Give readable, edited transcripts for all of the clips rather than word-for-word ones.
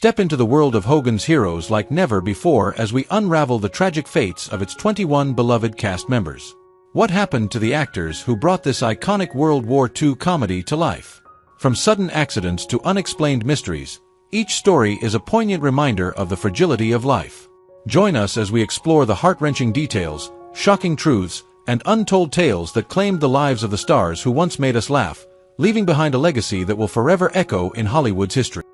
Step into the world of Hogan's Heroes like never before as we unravel the tragic fates of its 21 beloved cast members. What happened to the actors who brought this iconic World War II comedy to life? From sudden accidents to unexplained mysteries, each story is a poignant reminder of the fragility of life. Join us as we explore the heart-wrenching details, shocking truths, and untold tales that claimed the lives of the stars who once made us laugh, leaving behind a legacy that will forever echo in Hollywood's history.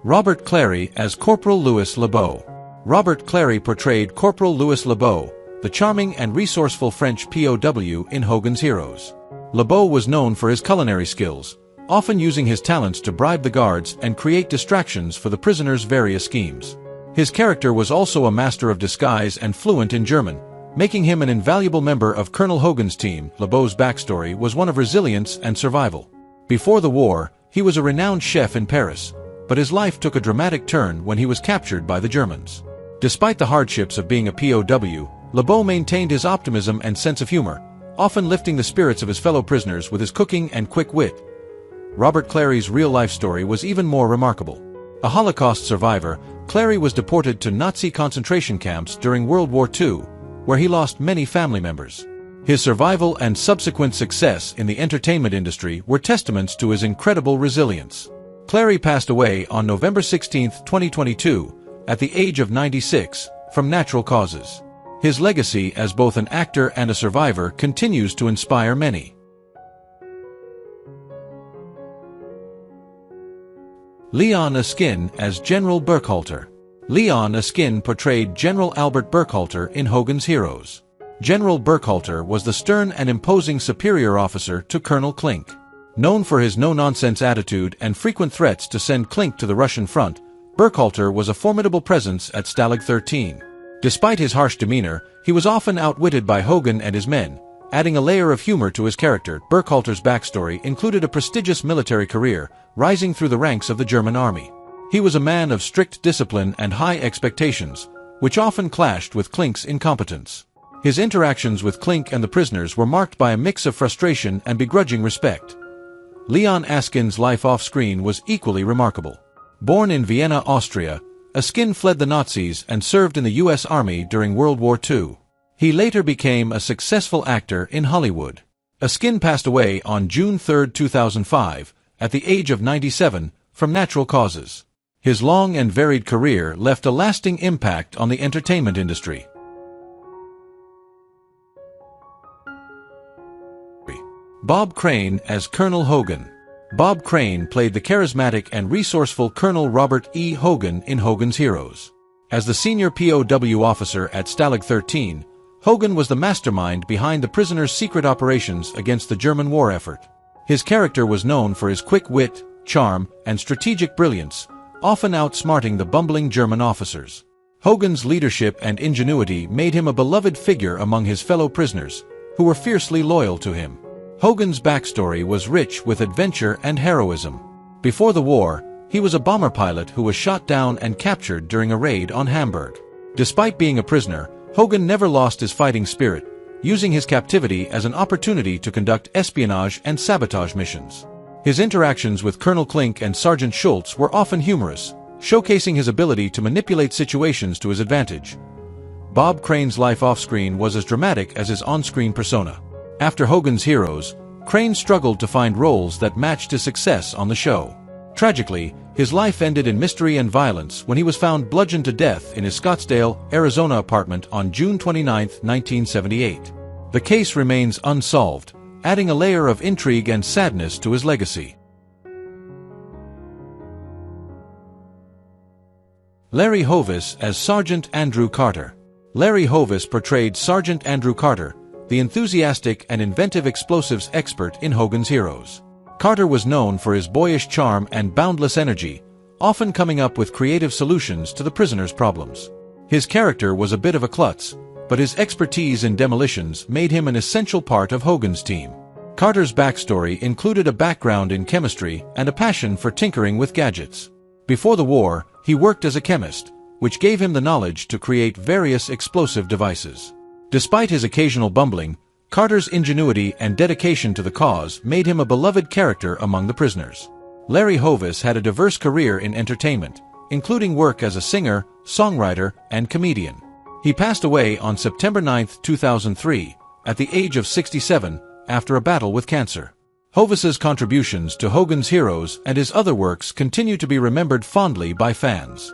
Robert Clary as Corporal Louis Leau. Robert Clary portrayed Corporal Louis Leau, the charming and resourceful French POW in Hogan's Heroes. Leau was known for his culinary skills, often using his talents to bribe the guards and create distractions for the prisoners' various schemes. His character was also a master of disguise and fluent in German, making him an invaluable member of Colonel Hogan's team. Leau's backstory was one of resilience and survival. Before the war, he was a renowned chef in Paris, but his life took a dramatic turn when he was captured by the Germans. Despite the hardships of being a POW, Leau maintained his optimism and sense of humor, often lifting the spirits of his fellow prisoners with his cooking and quick wit. Robert Clary's real-life story was even more remarkable. A Holocaust survivor, Clary was deported to Nazi concentration camps during World War II, where he lost many family members. His survival and subsequent success in the entertainment industry were testaments to his incredible resilience. Clary passed away on November 16, 2022, at the age of 96, from natural causes. His legacy as both an actor and a survivor continues to inspire many. Leon Askin as General Burkhalter. Leon Askin portrayed General Albert Burkhalter in Hogan's Heroes. General Burkhalter was the stern and imposing superior officer to Colonel Clink. Known for his no-nonsense attitude and frequent threats to send Clink to the Russian front, Burkhalter was a formidable presence at Stalag 13. Despite his harsh demeanor, he was often outwitted by Hogan and his men, adding a layer of humor to his character. Burkhalter's backstory included a prestigious military career, rising through the ranks of the German army. He was a man of strict discipline and high expectations, which often clashed with Clink's incompetence. His interactions with Clink and the prisoners were marked by a mix of frustration and begrudging respect. Leon Askin's life off-screen was equally remarkable. Born in Vienna, Austria, Askin fled the Nazis and served in the U.S. Army during World War II. He later became a successful actor in Hollywood. Askin passed away on June 3, 2005, at the age of 97, from natural causes. His long and varied career left a lasting impact on the entertainment industry. Bob Crane as Colonel Hogan. Bob Crane played the charismatic and resourceful Colonel Robert E. Hogan in Hogan's Heroes. As the senior POW officer at Stalag 13, Hogan was the mastermind behind the prisoners' secret operations against the German war effort. His character was known for his quick wit, charm, and strategic brilliance, often outsmarting the bumbling German officers. Hogan's leadership and ingenuity made him a beloved figure among his fellow prisoners, who were fiercely loyal to him. Hogan's backstory was rich with adventure and heroism. Before the war, he was a bomber pilot who was shot down and captured during a raid on Hamburg. Despite being a prisoner, Hogan never lost his fighting spirit, using his captivity as an opportunity to conduct espionage and sabotage missions. His interactions with Colonel Clink and Sergeant Schultz were often humorous, showcasing his ability to manipulate situations to his advantage. Bob Crane's life off-screen was as dramatic as his on-screen persona. After Hogan's Heroes, Crane struggled to find roles that matched his success on the show. Tragically, his life ended in mystery and violence when he was found bludgeoned to death in his Scottsdale, Arizona apartment on June 29, 1978. The case remains unsolved, adding a layer of intrigue and sadness to his legacy. Larry Hovis as Sergeant Andrew Carter. Larry Hovis portrayed Sergeant Andrew Carter, the enthusiastic and inventive explosives expert in Hogan's Heroes. Carter was known for his boyish charm and boundless energy, often coming up with creative solutions to the prisoners' problems. His character was a bit of a klutz, but his expertise in demolitions made him an essential part of Hogan's team. Carter's backstory included a background in chemistry and a passion for tinkering with gadgets. Before the war, he worked as a chemist, which gave him the knowledge to create various explosive devices. Despite his occasional bumbling, Carter's ingenuity and dedication to the cause made him a beloved character among the prisoners. Larry Hovis had a diverse career in entertainment, including work as a singer, songwriter, and comedian. He passed away on September 9, 2003, at the age of 67, after a battle with cancer. Hovis's contributions to Hogan's Heroes and his other works continue to be remembered fondly by fans.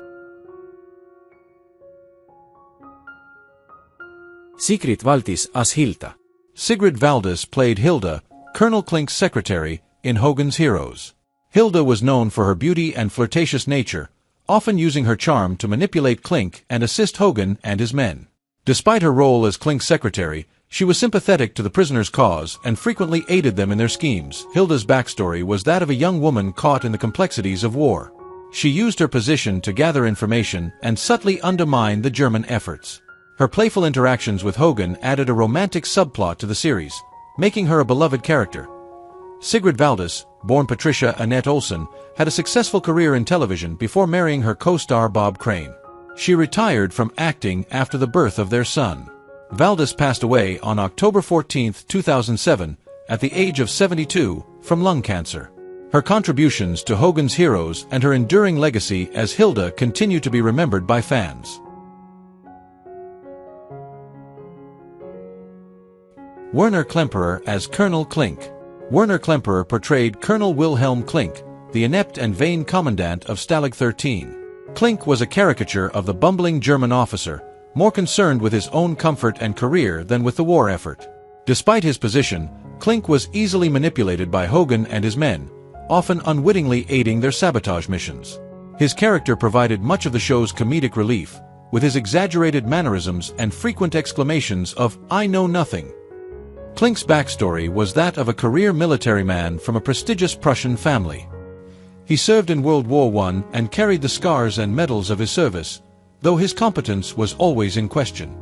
Sigret Valdes as Hilda. Sigret Valdes played Hilda, Colonel Clink's secretary, in Hogan's Heroes. Hilda was known for her beauty and flirtatious nature, often using her charm to manipulate Clink and assist Hogan and his men. Despite her role as Clink's secretary, she was sympathetic to the prisoners' cause and frequently aided them in their schemes. Hilda's backstory was that of a young woman caught in the complexities of war. She used her position to gather information and subtly undermine the German efforts. Her playful interactions with Hogan added a romantic subplot to the series, making her a beloved character. Sigret Valdes, born Patricia Annette Olsen, had a successful career in television before marrying her co-star Bob Crane. She retired from acting after the birth of their son. Valdes passed away on October 14, 2007, at the age of 72, from lung cancer. Her contributions to Hogan's Heroes and her enduring legacy as Hilda continue to be remembered by fans. Werner Kemerer as Colonel Clink. Werner Kemerer portrayed Colonel Wilhelm Clink, the inept and vain commandant of Stalag 13. Clink was a caricature of the bumbling German officer, more concerned with his own comfort and career than with the war effort. Despite his position, Clink was easily manipulated by Hogan and his men, often unwittingly aiding their sabotage missions. His character provided much of the show's comedic relief, with his exaggerated mannerisms and frequent exclamations of, "I know nothing." Clink's backstory was that of a career military man from a prestigious Prussian family. He served in World War I and carried the scars and medals of his service, though his competence was always in question.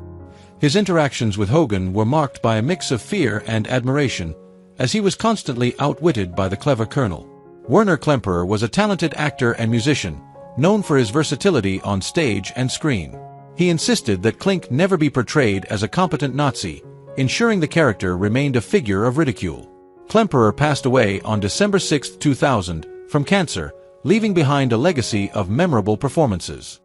His interactions with Hogan were marked by a mix of fear and admiration, as he was constantly outwitted by the clever colonel. Werner Kemerer was a talented actor and musician, known for his versatility on stage and screen. He insisted that Clink never be portrayed as a competent Nazi, ensuring the character remained a figure of ridicule. Kemerer passed away on December 6, 2000, from cancer, leaving behind a legacy of memorable performances.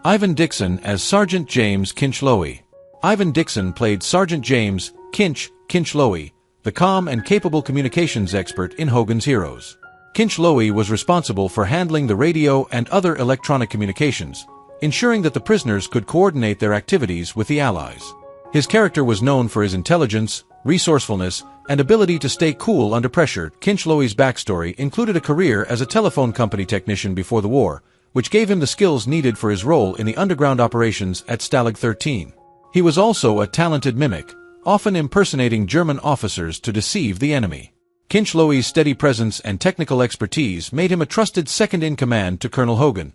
Ivan Dixon as Sergeant James Kinchy. Ivan Dixon played Sergeant James Kinchy, the calm and capable communications expert in Hogan's Heroes. Kinchy was responsible for handling the radio and other electronic communications, ensuring that the prisoners could coordinate their activities with the Allies. His character was known for his intelligence, resourcefulness, and ability to stay cool under pressure. Kinchy's backstory included a career as a telephone company technician before the war, which gave him the skills needed for his role in the underground operations at Stalag 13. He was also a talented mimic, often impersonating German officers to deceive the enemy. Kinchy's steady presence and technical expertise made him a trusted second-in-command to Colonel Hogan.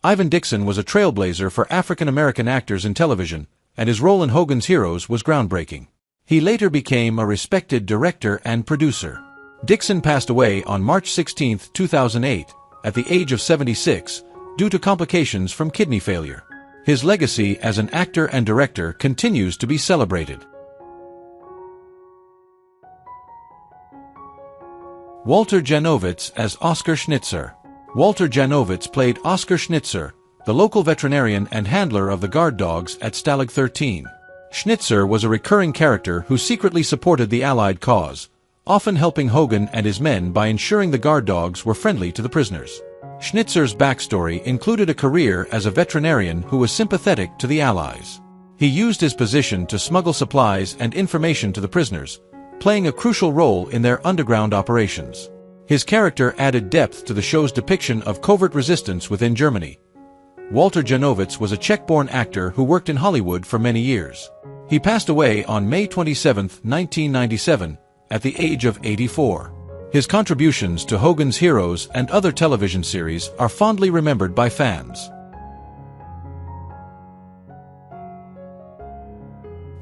Ivan Dixon was a trailblazer for African-American actors in television, and his role in Hogan's Heroes was groundbreaking. He later became a respected director and producer. Dixon passed away on March 16, 2008, at the age of 76, due to complications from kidney failure. His legacy as an actor and director continues to be celebrated. Walter Janovitz as Oskar Schnitzer. Walter Janovitz played Oskar Schnitzer, the local veterinarian and handler of the guard dogs at Stalag 13. Schnitzer was a recurring character who secretly supported the Allied cause, often helping Hogan and his men by ensuring the guard dogs were friendly to the prisoners. Schnitzer's backstory included a career as a veterinarian who was sympathetic to the Allies. He used his position to smuggle supplies and information to the prisoners, playing a crucial role in their underground operations. His character added depth to the show's depiction of covert resistance within Germany. Walter Janovitz was a Czech-born actor who worked in Hollywood for many years. He passed away on May 27, 1997, at the age of 84. His contributions to Hogan's Heroes and other television series are fondly remembered by fans.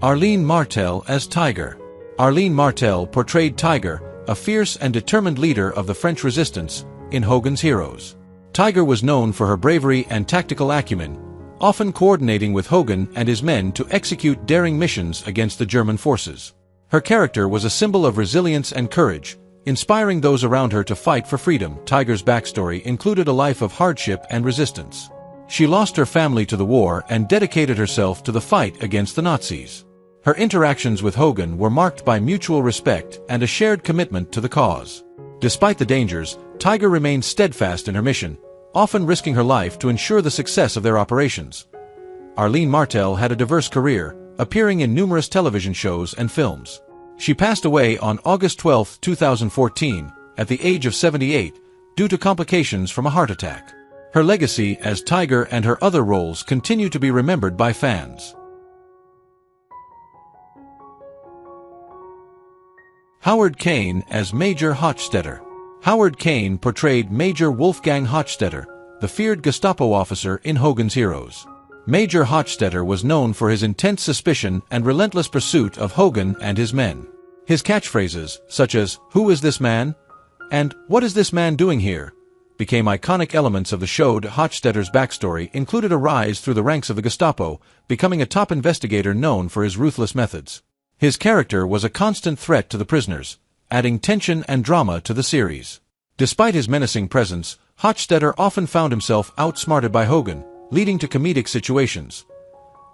Arlene Martell as Tiger. Arlene Martell portrayed Tiger, a fierce and determined leader of the French resistance, in Hogan's Heroes. Tiger was known for her bravery and tactical acumen, often coordinating with Hogan and his men to execute daring missions against the German forces. Her character was a symbol of resilience and courage, inspiring those around her to fight for freedom. Tiger's backstory included a life of hardship and resistance. She lost her family to the war and dedicated herself to the fight against the Nazis. Her interactions with Hogan were marked by mutual respect and a shared commitment to the cause. Despite the dangers, Tiger remained steadfast in her mission, often risking her life to ensure the success of their operations. Arlene Martell had a diverse career, appearing in numerous television shows and films. She passed away on August 12, 2014, at the age of 78, due to complications from a heart attack. Her legacy as Tiger and her other roles continue to be remembered by fans. Howard Kain as Major Hochstetter. Howard Kain portrayed Major Wolfgang Hochstetter, the feared Gestapo officer in Hogan's Heroes. Major Hochstetter was known for his intense suspicion and relentless pursuit of Hogan and his men. His catchphrases, such as, "Who is this man?" and "What is this man doing here?" became iconic elements of the show. Hochstetter's backstory included a rise through the ranks of the Gestapo, becoming a top investigator known for his ruthless methods. His character was a constant threat to the prisoners, adding tension and drama to the series. Despite his menacing presence, Hochstetter often found himself outsmarted by Hogan, leading to comedic situations.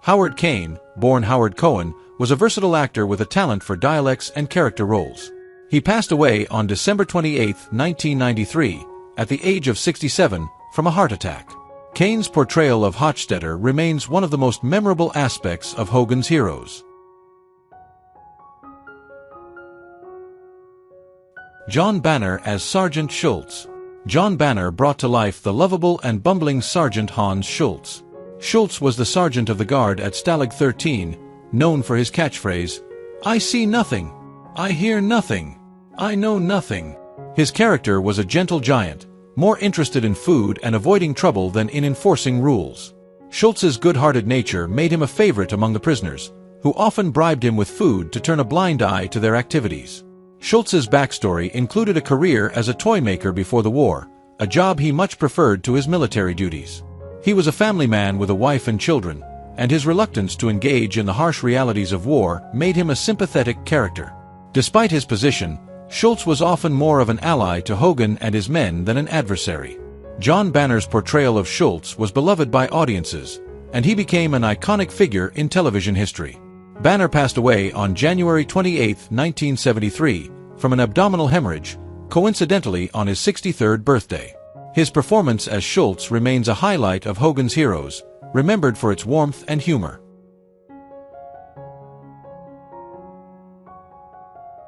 Howard Kain, born Howard Cohen, was a versatile actor with a talent for dialects and character roles. He passed away on December 28, 1993, at the age of 67, from a heart attack. Kain's portrayal of Hochstetter remains one of the most memorable aspects of Hogan's Heroes. John Banner as Sergeant Schultz. John Banner brought to life the lovable and bumbling Sergeant Hans Schultz. Schultz was the sergeant of the guard at Stalag 13, known for his catchphrase, "I see nothing, I hear nothing, I know nothing." His character was a gentle giant, more interested in food and avoiding trouble than in enforcing rules. Schultz's good-hearted nature made him a favorite among the prisoners, who often bribed him with food to turn a blind eye to their activities. Schultz's backstory included a career as a toy maker before the war, a job he much preferred to his military duties. He was a family man with a wife and children, and his reluctance to engage in the harsh realities of war made him a sympathetic character. Despite his position, Schultz was often more of an ally to Hogan and his men than an adversary. John Banner's portrayal of Schultz was beloved by audiences, and he became an iconic figure in television history. Banner passed away on January 28, 1973, from an abdominal hemorrhage, coincidentally on his 63rd birthday. His performance as Schultz remains a highlight of Hogan's Heroes, remembered for its warmth and humor.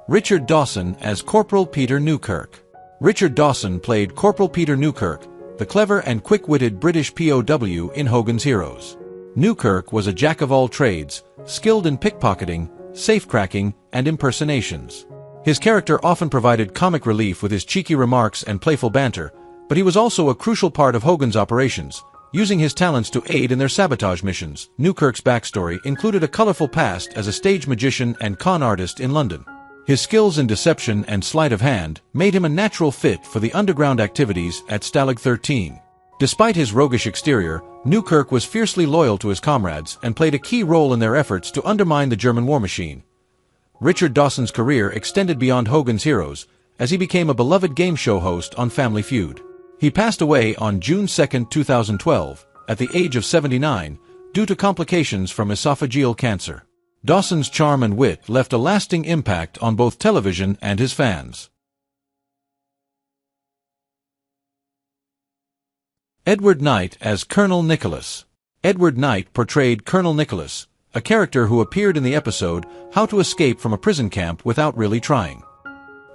Richard Dawson as Corporal Peter Newerk. Richard Dawson played Corporal Peter Newerk, the clever and quick-witted British POW in Hogan's Heroes. Newerk was a jack-of-all-trades, skilled in pickpocketing, safecracking, and impersonations. His character often provided comic relief with his cheeky remarks and playful banter, but he was also a crucial part of Hogan's operations, using his talents to aid in their sabotage missions. Newerk's backstory included a colorful past as a stage magician and con artist in London. His skills in deception and sleight of hand made him a natural fit for the underground activities at Stalag 13. Despite his roguish exterior, Newerk was fiercely loyal to his comrades and played a key role in their efforts to undermine the German war machine. Richard Dawson's career extended beyond Hogan's Heroes, as he became a beloved game show host on Family Feud. He passed away on June 2, 2012, at the age of 79, due to complications from esophageal cancer. Dawson's charm and wit left a lasting impact on both television and his fans. Edward Knight as Colonel Nicholas. Edward Knight portrayed Colonel Nicholas, a character who appeared in the episode How to Escape from a Prison Camp Without Really Trying.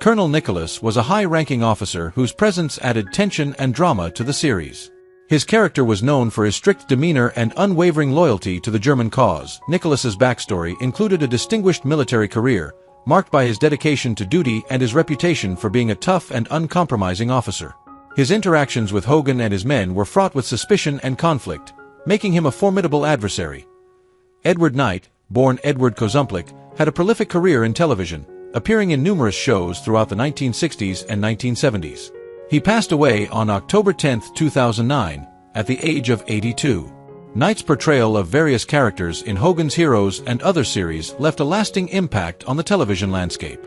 Colonel Nicholas was a high-ranking officer whose presence added tension and drama to the series. His character was known for his strict demeanor and unwavering loyalty to the German cause. Nicholas's backstory included a distinguished military career, marked by his dedication to duty and his reputation for being a tough and uncompromising officer. His interactions with Hogan and his men were fraught with suspicion and conflict, making him a formidable adversary. Edward Knight, born Edward Kozumplik, had a prolific career in television, appearing in numerous shows throughout the 1960s and 1970s. He passed away on October 10, 2009, at the age of 82. Knight's portrayal of various characters in Hogan's Heroes and other series left a lasting impact on the television landscape.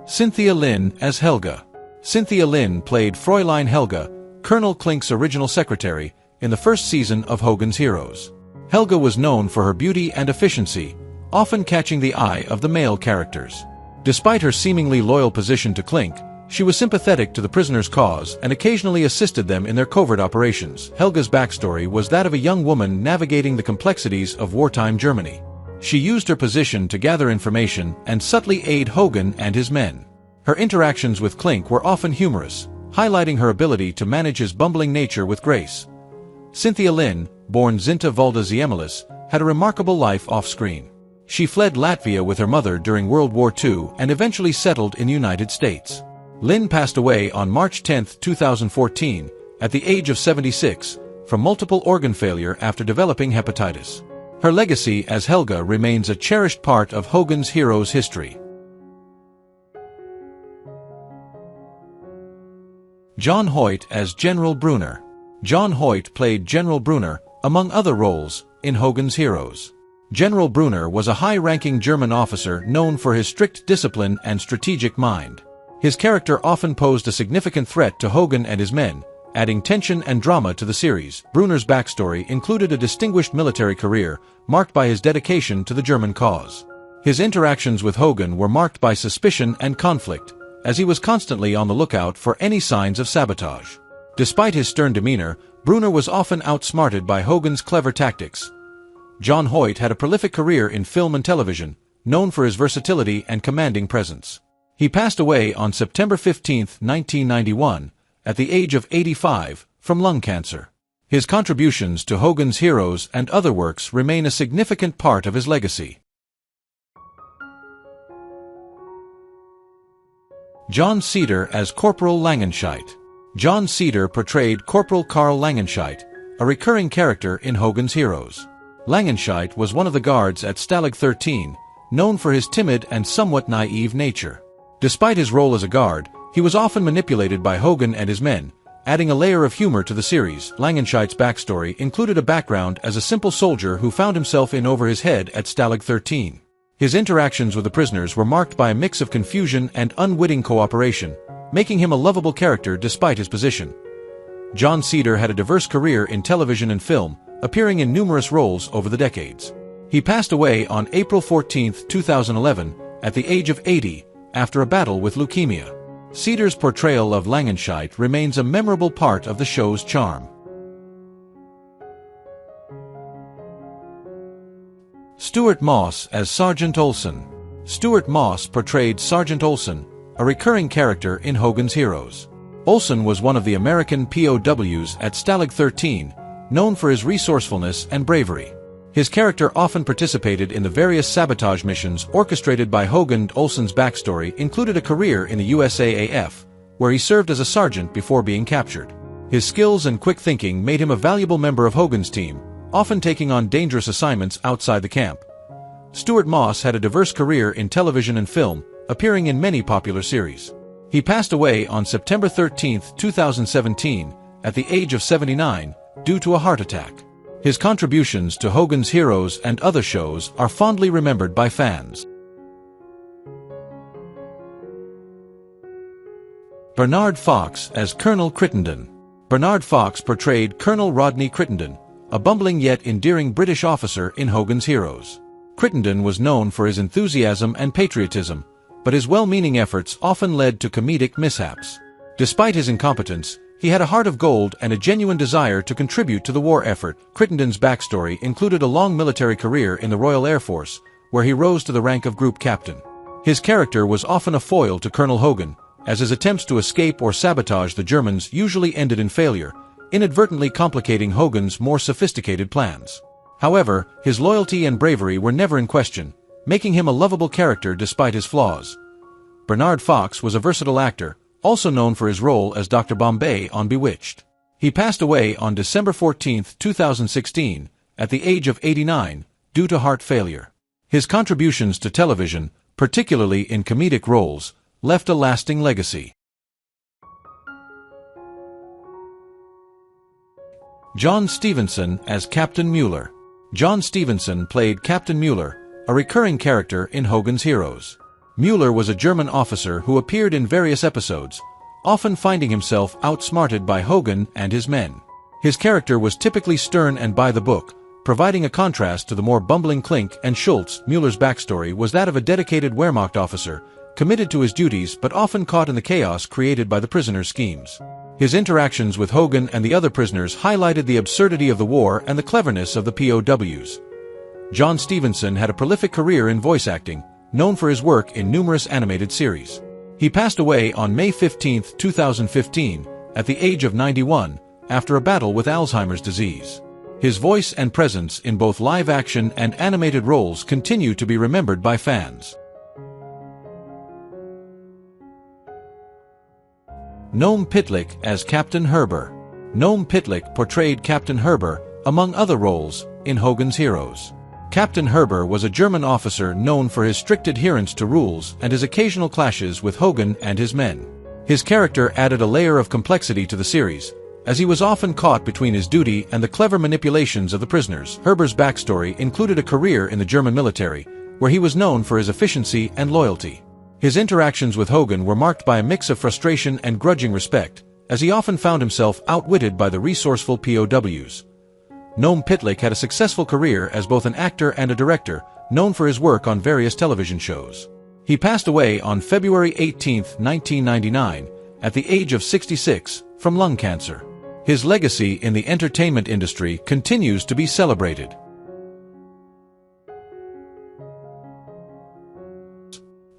Cynthia Lynn as Helga. Cynthia Lynn played Fräulein Helga, Colonel Clink's original secretary, in the first season of Hogan's Heroes. Helga was known for her beauty and efficiency, often catching the eye of the male characters. Despite her seemingly loyal position to Clink, she was sympathetic to the prisoners' cause and occasionally assisted them in their covert operations. Helga's backstory was that of a young woman navigating the complexities of wartime Germany. She used her position to gather information and subtly aid Hogan and his men. Her interactions with Clink were often humorous, highlighting her ability to manage his bumbling nature with grace. Cynthia Lynn, born Zinta Valdes, had a remarkable life off-screen. She fled Latvia with her mother during World War II and eventually settled in the United States. Lynn passed away on March 10, 2014, at the age of 76, from multiple organ failure after developing hepatitis. Her legacy as Helga remains a cherished part of Hogan's Heroes history. John Hoyt as General Brunner. John Hoyt played General Brunner, among other roles, in Hogan's Heroes. General Brunner was a high-ranking German officer known for his strict discipline and strategic mind. His character often posed a significant threat to Hogan and his men, adding tension and drama to the series. Brunner's backstory included a distinguished military career, marked by his dedication to the German cause. His interactions with Hogan were marked by suspicion and conflict, as he was constantly on the lookout for any signs of sabotage. Despite his stern demeanor, Brunner was often outsmarted by Hogan's clever tactics. John Hoyt had a prolific career in film and television, known for his versatility and commanding presence. He passed away on September 15, 1991, at the age of 85, from lung cancer. His contributions to Hogan's Heroes and other works remain a significant part of his legacy. John Cedar as Corporal Langenscheidt. John Cedar portrayed Corporal Karl Langenscheidt, a recurring character in Hogan's Heroes. Langenscheidt was one of the guards at Stalag 13, known for his timid and somewhat naive nature. Despite his role as a guard, he was often manipulated by Hogan and his men, adding a layer of humor to the series. Langenscheidt's backstory included a background as a simple soldier who found himself in over his head at Stalag 13. His interactions with the prisoners were marked by a mix of confusion and unwitting cooperation, making him a lovable character despite his position. John Cedar had a diverse career in television and film, appearing in numerous roles over the decades. He passed away on April 14, 2011, at the age of 80, after a battle with leukemia. Cedar's portrayal of Langenscheidt remains a memorable part of the show's charm. Stuart Moss as Sergeant Olsen. Stuart Moss portrayed Sergeant Olsen, a recurring character in Hogan's Heroes. Olsen was one of the American POWs at Stalag 13, known for his resourcefulness and bravery. His character often participated in the various sabotage missions orchestrated by Hogan. Olsen's backstory included a career in the USAAF, where he served as a sergeant before being captured. His skills and quick thinking made him a valuable member of Hogan's team, often taking on dangerous assignments outside the camp. Stuart Moss had a diverse career in television and film, appearing in many popular series. He passed away on September 13, 2017, at the age of 79, due to a heart attack. His contributions to Hogan's Heroes and other shows are fondly remembered by fans. Bernard Fox as Colonel Crittenden. Bernard Fox portrayed Colonel Rodney Crittenden, a bumbling yet endearing British officer in Hogan's Heroes. Crittenden was known for his enthusiasm and patriotism, but his well-meaning efforts often led to comedic mishaps. Despite his incompetence, he had a heart of gold and a genuine desire to contribute to the war effort. Crittenden's backstory included a long military career in the Royal Air Force, where he rose to the rank of group captain. His character was often a foil to Colonel Hogan, as his attempts to escape or sabotage the Germans usually ended in failure, inadvertently complicating Hogan's more sophisticated plans. However, his loyalty and bravery were never in question, making him a lovable character despite his flaws. Bernard Fox was a versatile actor, also known for his role as Dr. Bombay on Bewitched. He passed away on December 14, 2016, at the age of 89, due to heart failure. His contributions to television, particularly in comedic roles, left a lasting legacy. John Stevenson as Captain Mueller. John Stevenson played Captain Mueller, a recurring character in Hogan's Heroes. Mueller was a German officer who appeared in various episodes, often finding himself outsmarted by Hogan and his men. His character was typically stern and by the book, providing a contrast to the more bumbling Clink and Schultz. Mueller's backstory was that of a dedicated Wehrmacht officer, committed to his duties but often caught in the chaos created by the prisoners' schemes. His interactions with Hogan and the other prisoners highlighted the absurdity of the war and the cleverness of the POWs. John Stevenson had a prolific career in voice acting, known for his work in numerous animated series. He passed away on May 15, 2015, at the age of 91, after a battle with Alzheimer's disease. His voice and presence in both live-action and animated roles continue to be remembered by fans. Noam Pitlick as Captain Herber. Noam Pitlick portrayed Captain Herber, among other roles, in Hogan's Heroes. Captain Herber was a German officer known for his strict adherence to rules and his occasional clashes with Hogan and his men. His character added a layer of complexity to the series, as he was often caught between his duty and the clever manipulations of the prisoners. Herber's backstory included a career in the German military, where he was known for his efficiency and loyalty. His interactions with Hogan were marked by a mix of frustration and grudging respect, as he often found himself outwitted by the resourceful POWs. Noam Pitlick had a successful career as both an actor and a director, known for his work on various television shows. He passed away on February 18, 1999, at the age of 66, from lung cancer. His legacy in the entertainment industry continues to be celebrated.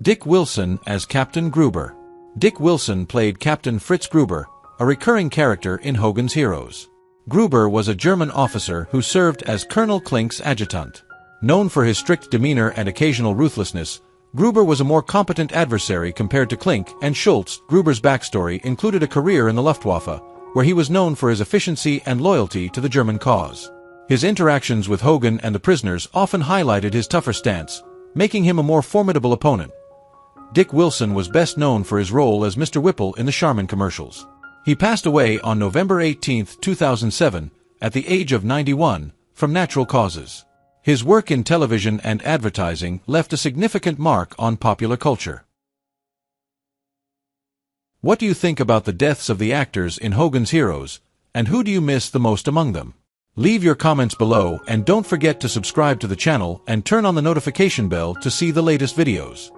Dick Wilson as Captain Gruber. Dick Wilson played Captain Fritz Gruber, a recurring character in Hogan's Heroes. Gruber was a German officer who served as Colonel Clink's adjutant. Known for his strict demeanor and occasional ruthlessness, Gruber was a more competent adversary compared to Clink and Schultz. Gruber's backstory included a career in the Luftwaffe, where he was known for his efficiency and loyalty to the German cause. His interactions with Hogan and the prisoners often highlighted his tougher stance, making him a more formidable opponent. Dick Wilson was best known for his role as Mr. Whipple in the Charmin commercials. He passed away on November 18, 2007, at the age of 91, from natural causes. His work in television and advertising left a significant mark on popular culture. What do you think about the deaths of the actors in Hogan's Heroes, and who do you miss the most among them? Leave your comments below and don't forget to subscribe to the channel and turn on the notification bell to see the latest videos.